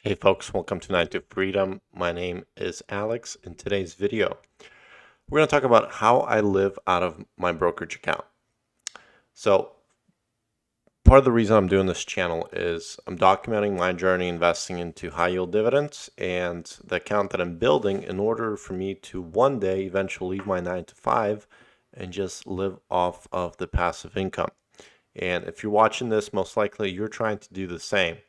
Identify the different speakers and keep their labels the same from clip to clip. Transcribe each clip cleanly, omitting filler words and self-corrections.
Speaker 1: Hey folks, welcome to Night to Freedom. My name is Alex. In today's video, we're going to talk about how I live out of my brokerage account. So, part of the reason I'm doing this channel is I'm documenting my journey investing into high yield dividends and the account that I'm building in order for me to one day eventually leave my 9 to 5 and just live off of the passive income. And if you're watching this, most likely you're trying to do the same.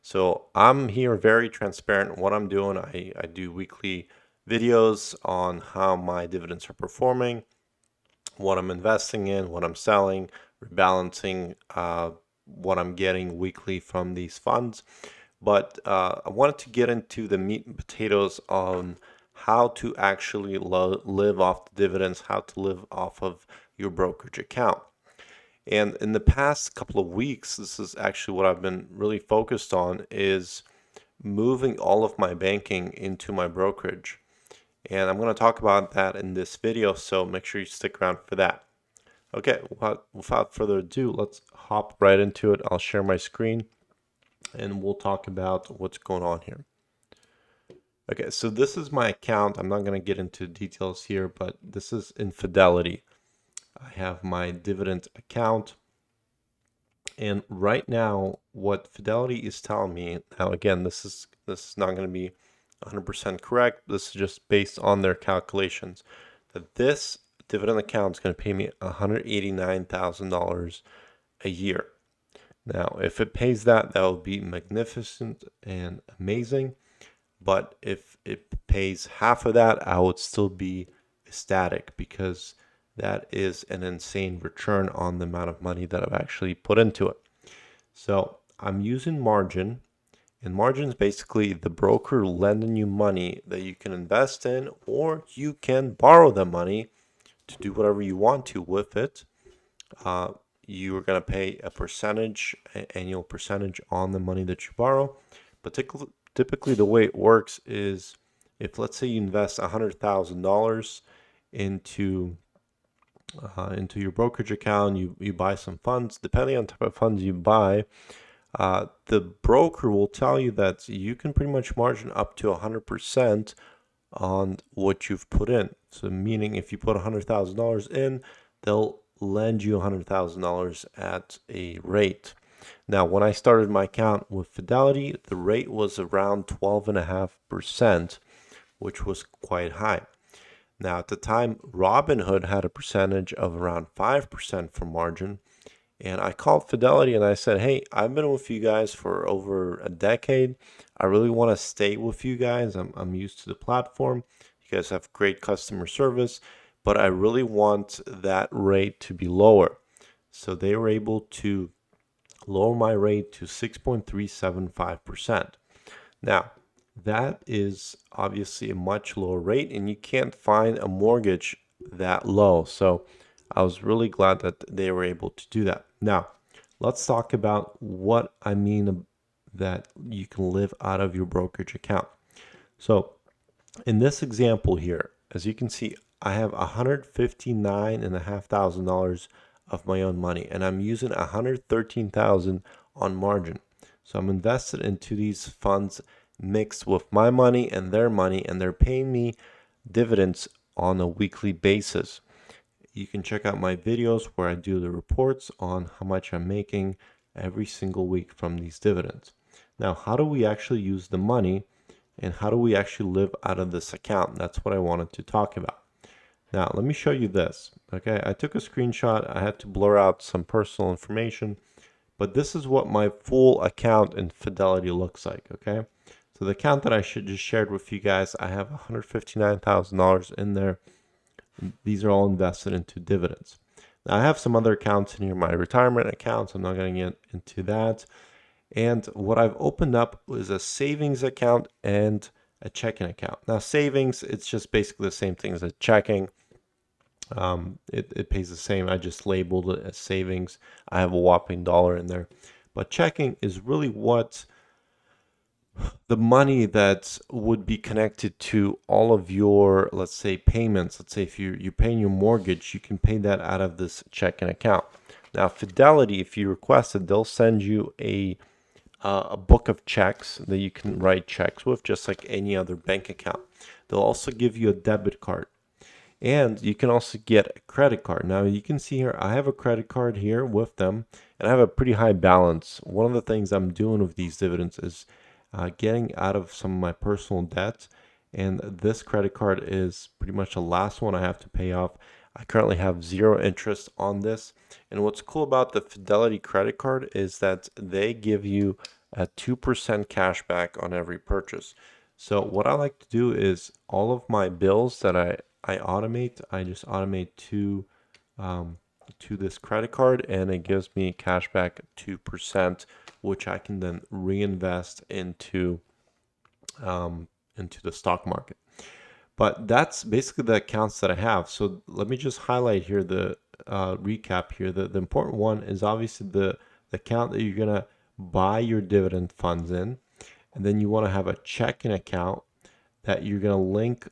Speaker 1: So I'm here very transparent in what I'm doing. I do weekly videos on how my dividends are performing, what I'm investing in, what I'm selling, rebalancing what I'm getting weekly from these funds. But I wanted to get into the meat and potatoes on how to actually live off the dividends, how to live off of your brokerage account. And in the past couple of weeks, this is actually what I've been really focused on is moving all of my banking into my brokerage. And I'm going to talk about that in this video, so make sure you stick around for that. Okay, without further ado, let's hop right into it. I'll share my screen and we'll talk about what's going on here. Okay, so this is my account. I'm not going to get into details here, but this is in Fidelity. I have my dividend account. And right now, what Fidelity is telling me, now again, this is not going to be 100% correct. This is just based on their calculations, that this dividend account is going to pay me $189,000 a year. Now, if it pays that, that would be magnificent and amazing. But if it pays half of that, I would still be ecstatic because that is an insane return on the amount of money that I've actually put into it. So I'm using margin, and margin is basically the broker lending you money that you can invest in, or you can borrow the money to do whatever you want to with it. You are going to pay a percentage, an annual percentage on the money that you borrow. But typically the way it works is if, let's say, you invest $100,000 into your brokerage account, you buy some funds. Depending on the type of funds you buy, the broker will tell you that you can pretty much margin up to 100% on what you've put in. So meaning if you put $100,000 in, they'll lend you $100,000 at a rate. Now, when I started my account with Fidelity, the rate was around 12.5%, which was quite high. Now, at the time, Robinhood had a percentage of around 5% for margin. And I called Fidelity and I said, hey, I've been with you guys for over a decade. I really want to stay with you guys. I'm used to the platform. You guys have great customer service, but I really want that rate to be lower. So they were able to lower my rate to 6.375%. Now, that is obviously a much lower rate, and you can't find a mortgage that low. So I was really glad that they were able to do that. Now, let's talk about what I mean that you can live out of your brokerage account. So in this example here, as you can see, I have $159,500 of my own money, and I'm using $113,000 on margin. So I'm invested into these funds mixed with my money and their money, and they're paying me dividends on a weekly basis. You can check out my videos where I do the reports on how much I'm making every single week from these dividends. Now, how do we actually use the money and how do we actually live out of this account? That's what I wanted to talk about. Now, let me show you this. Okay, I took a screenshot. I had to blur out some personal information, but this is what my full account in Fidelity looks like. Okay, so the account that I just shared with you guys, I have $159,000 in there. These are all invested into dividends. Now, I have some other accounts in here, my retirement accounts. I'm not going to get into that. And what I've opened up is a savings account and a checking account. Now, savings, it's just basically the same thing as a checking. It pays the same. I just labeled it as savings. I have a whopping dollar in there. But checking is really what the money that would be connected to all of your, let's say, payments. Let's say if you're paying your mortgage, you can pay that out of this checking account. Now, Fidelity, if you request it, they'll send you a a book of checks that you can write checks with, just like any other bank account. They'll also give you a debit card. And you can also get a credit card. Now you can see here, I have a credit card here with them, and I have a pretty high balance. One of the things I'm doing with these dividends is getting out of some of my personal debt. And this credit card is pretty much the last one I have to pay off. I currently have zero interest on this. And what's cool about the Fidelity credit card is that they give you a 2% cash back on every purchase. So what I like to do is all of my bills that I automate, I just automate to this credit card, and it gives me cash back 2%, which I can then reinvest into the stock market. But that's basically the accounts that I have. So let me just highlight here the recap here. The important one is obviously the account that you're gonna buy your dividend funds in, and then you want to have a checking account that you're gonna link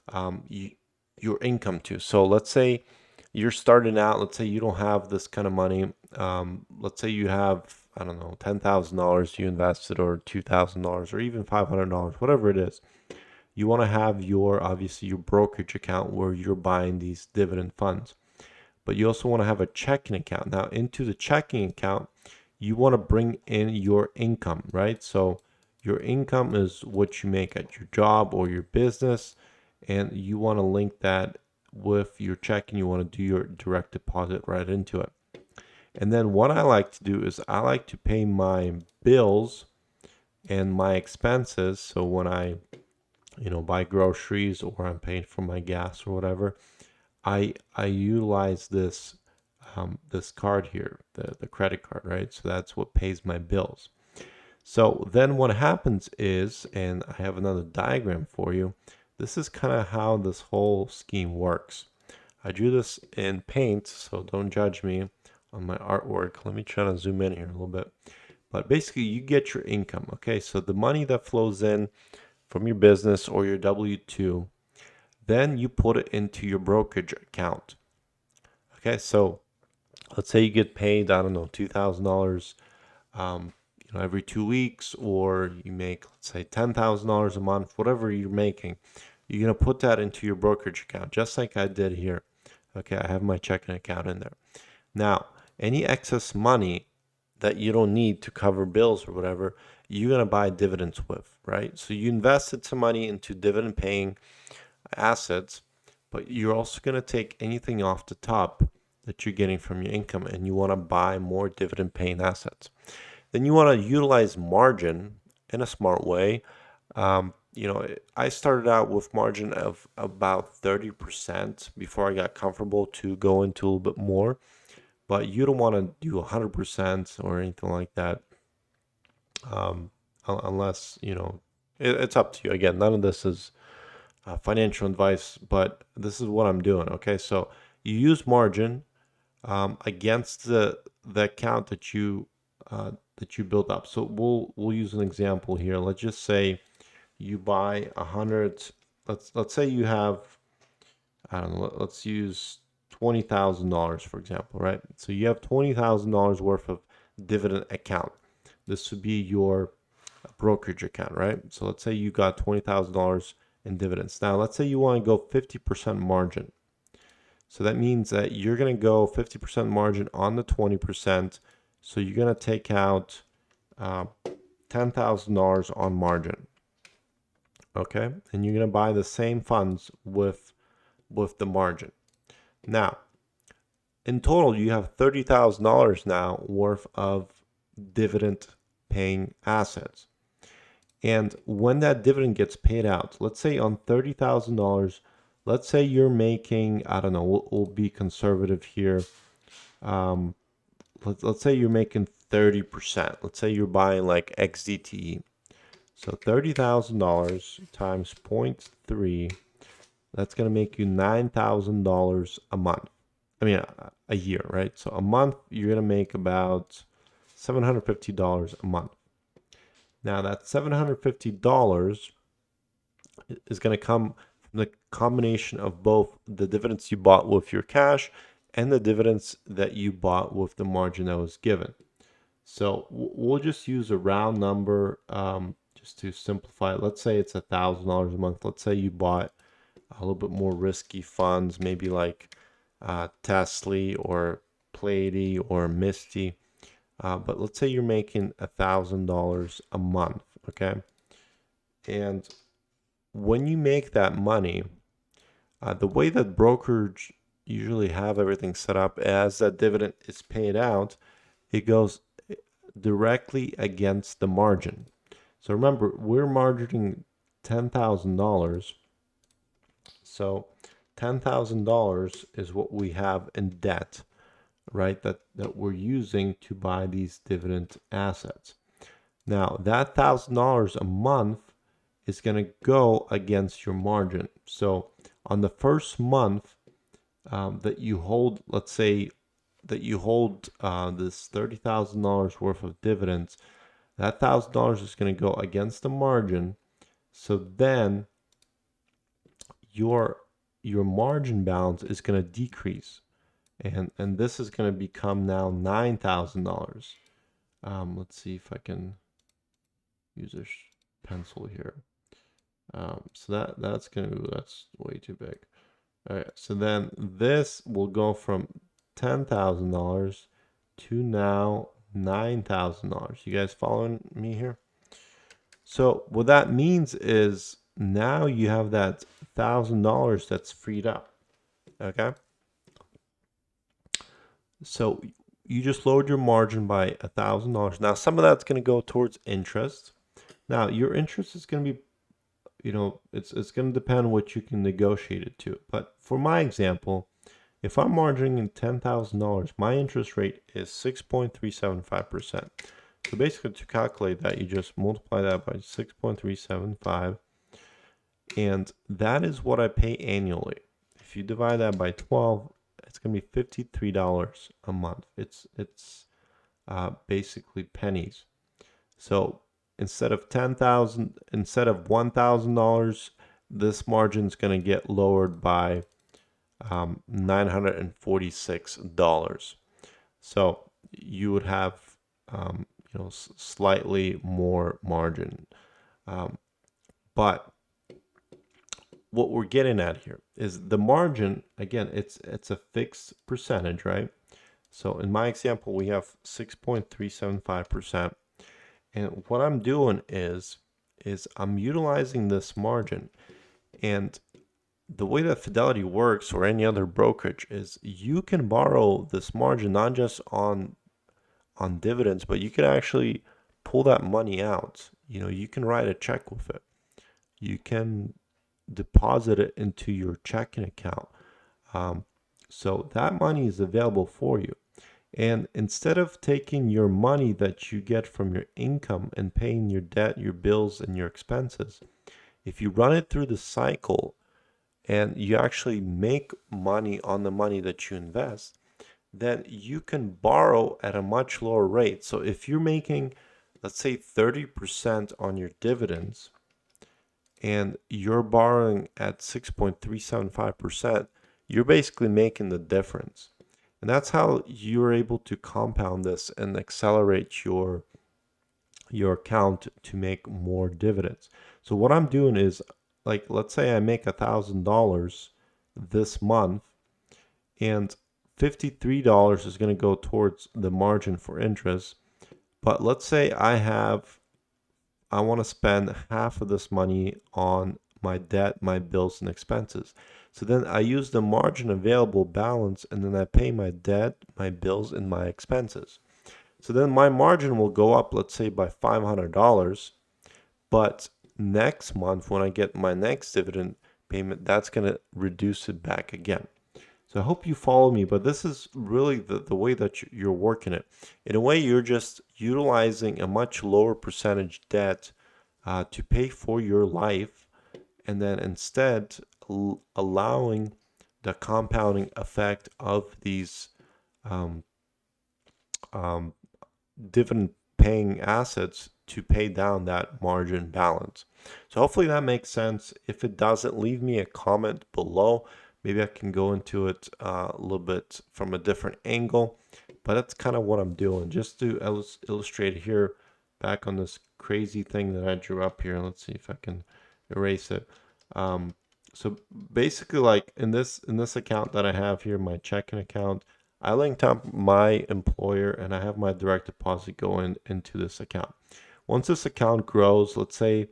Speaker 1: um, y- your income to. So let's say you're starting out. Let's say you don't have this kind of money. Let's say you have, I don't know, $10,000 you invested, or $2,000, or even $500, whatever it is. You want to have your, obviously, your brokerage account where you're buying these dividend funds. But you also want to have a checking account. Now, into the checking account, you want to bring in your income, right? So your income is what you make at your job or your business, and you want to link that with your checking. You want to do your direct deposit right into it. And then what I like to do is I like to pay my bills and my expenses. So when I, buy groceries, or I'm paying for my gas or whatever, I utilize this card here, the credit card, right? So that's what pays my bills. So then what happens is, and I have another diagram for you, this is kind of how this whole scheme works. I drew this in paint, so don't judge me on my artwork. Let me try to zoom in here a little bit. But basically, you get your income, okay? So the money that flows in from your business or your W-2, then you put it into your brokerage account. Okay, so let's say you get paid, I don't know, $2,000 every 2 weeks, or you make, let's say, $10,000 a month, whatever you're making, you're going to put that into your brokerage account, just like I did here. Okay, I have my checking account in there. Now, any excess money that you don't need to cover bills or whatever, you're going to buy dividends with, right? So you invested some money into dividend paying assets, but you're also going to take anything off the top that you're getting from your income, and you want to buy more dividend paying assets. Then you want to utilize margin in a smart way. I started out with margin of about 30% before I got comfortable to go into a little bit more, but you don't want to do 100% or anything like that, unless, it's up to you. Again, none of this is financial advice, but this is what I'm doing. Okay, so you use margin against the account that you build up. So we'll use an example here. Let's just say you buy 100. Let's say you have, I don't know. Let's use $20,000 for example, right? So you have $20,000 worth of dividend account. This would be your brokerage account, right? So let's say you got $20,000 in dividends. Now let's say you want to go 50% margin. So that means that you're going to go 50% margin on the 20%. So you're going to take out $10,000 on margin. Okay. And you're going to buy the same funds with the margin. Now, in total, you have $30,000 now worth of dividend paying assets. And when that dividend gets paid out, let's say on $30,000, let's say you're making, I don't know, we'll be conservative here. Um, let's say you're making 30%. Let's say you're buying like XDTE. So $30,000 times 0.3, that's going to make you $9,000 a month. I mean, a year, right? So a month, you're going to make about $750 a month. Now, that $750 is going to come from the combination of both the dividends you bought with your cash and the dividends that you bought with the margin that was given. So we'll just use a round number just to simplify it. Let's say it's $1,000 a month. Let's say you bought a little bit more risky funds, maybe like Tesla or Pleiade or Misty. But let's say you're making $1,000 a month, okay? And when you make that money, the way that brokerage usually have everything set up, as that dividend is paid out, it goes directly against the margin. So remember, we're margining $10,000. So $10,000 is what we have in debt, right? That we're using to buy these dividend assets. Now, that $1,000 a month is going to go against your margin. So on the first month that you hold, let's say that you hold this $30,000 worth of dividends, that $1,000 is going to go against the margin. So then your margin balance is going to decrease, and this is going to become now $9,000. Let's see if I can use a pencil here. So that's way too big. All right, so then this will go from $10,000 to now $9,000. You guys following me here? So what that means is now you have that $1,000 that's freed up. Okay. So you just lowered your margin by $1,000. Now some of that's going to go towards interest. Now your interest is going to be, it's going to depend what you can negotiate it to. But for my example, if I'm margining in $10,000, my interest rate is 6.375%. So basically, to calculate that, you just multiply that by 6.375, and that is what I pay annually. If you divide that by 12, it's going to be $53 a month. It's basically pennies. So instead of $1,000, this margin is going to get lowered by $946. So you would have slightly more margin. But what we're getting at here is the margin, again, it's a fixed percentage, right? So in my example, we have 6.375%. And what I'm doing is I'm utilizing this margin. And the way that Fidelity works, or any other brokerage, is you can borrow this margin not just on dividends, but you can actually pull that money out. You can write a check with it. You can deposit it into your checking account. So that money is available for you. And instead of taking your money that you get from your income and paying your debt, your bills, and your expenses, if you run it through the cycle and you actually make money on the money that you invest, then you can borrow at a much lower rate. So if you're making, let's say, 30% on your dividends and you're borrowing at 6.375%, you're basically making the difference. And that's how you're able to compound this and accelerate your account to make more dividends. So what I'm doing is, like, let's say I make $1,000 this month, and $53 is going to go towards the margin for interest. But let's say I want to spend half of this money on my debt, my bills, and expenses. So then I use the margin available balance, and then I pay my debt, my bills, and my expenses. So then my margin will go up, let's say, by $500. But next month, when I get my next dividend payment, that's going to reduce it back again. So I hope you follow me, but this is really the way that you're working it. In a way, you're just utilizing a much lower percentage debt to pay for your life, and then instead allowing the compounding effect of these dividend paying assets to pay down that margin balance. So hopefully that makes sense. If it doesn't, leave me a comment below. Maybe I can go into it a little bit from a different angle. but that's kind of what I'm doing. Just to illustrate here, back on this crazy thing that I drew up here. Let's see if I can erase it. Um, so basically, like in this account that I have here, my checking account, I linked up my employer and I have my direct deposit going into this account. Once this account grows, let's say,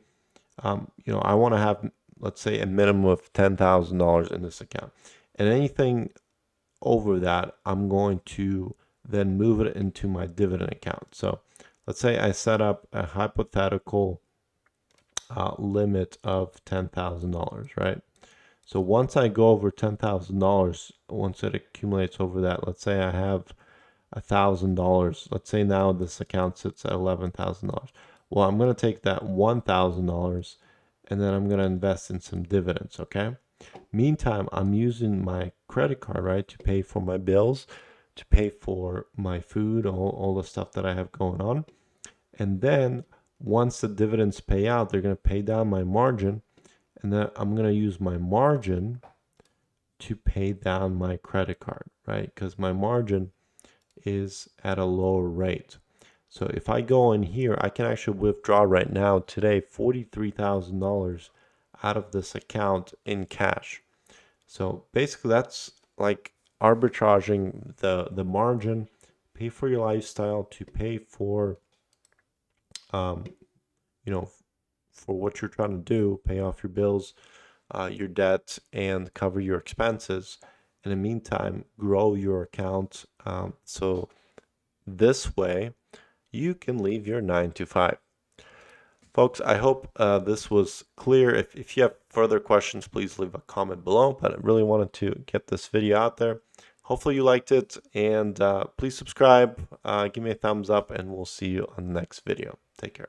Speaker 1: I want to have, let's say, a minimum of $10,000 in this account, and anything over that, I'm going to then move it into my dividend account. So let's say I set up a hypothetical limit of $10,000, right? So once I go over $10,000, once it accumulates over that, let's say I have $1,000. Let's say now this account sits at $11,000. Well, I'm going to take that $1,000 and then I'm going to invest in some dividends, okay? Meantime, I'm using my credit card, right, to pay for my bills, to pay for my food, all the stuff that I have going on. And then once the dividends pay out, they're going to pay down my margin. And then I'm going to use my margin to pay down my credit card, right? Because my margin is at a lower rate. So if I go in here, I can actually withdraw right now today $43,000 out of this account in cash. So basically that's like arbitraging the margin, pay for your lifestyle to pay for um, you know, for what you're trying to do, pay off your bills, your debt, and cover your expenses. In the meantime, grow your account. So this way, you can leave your 9 to 5. Folks, I hope this was clear. If you have further questions, please leave a comment below. But I really wanted to get this video out there. Hopefully you liked it, and please subscribe, give me a thumbs up, and we'll see you on the next video. Take care.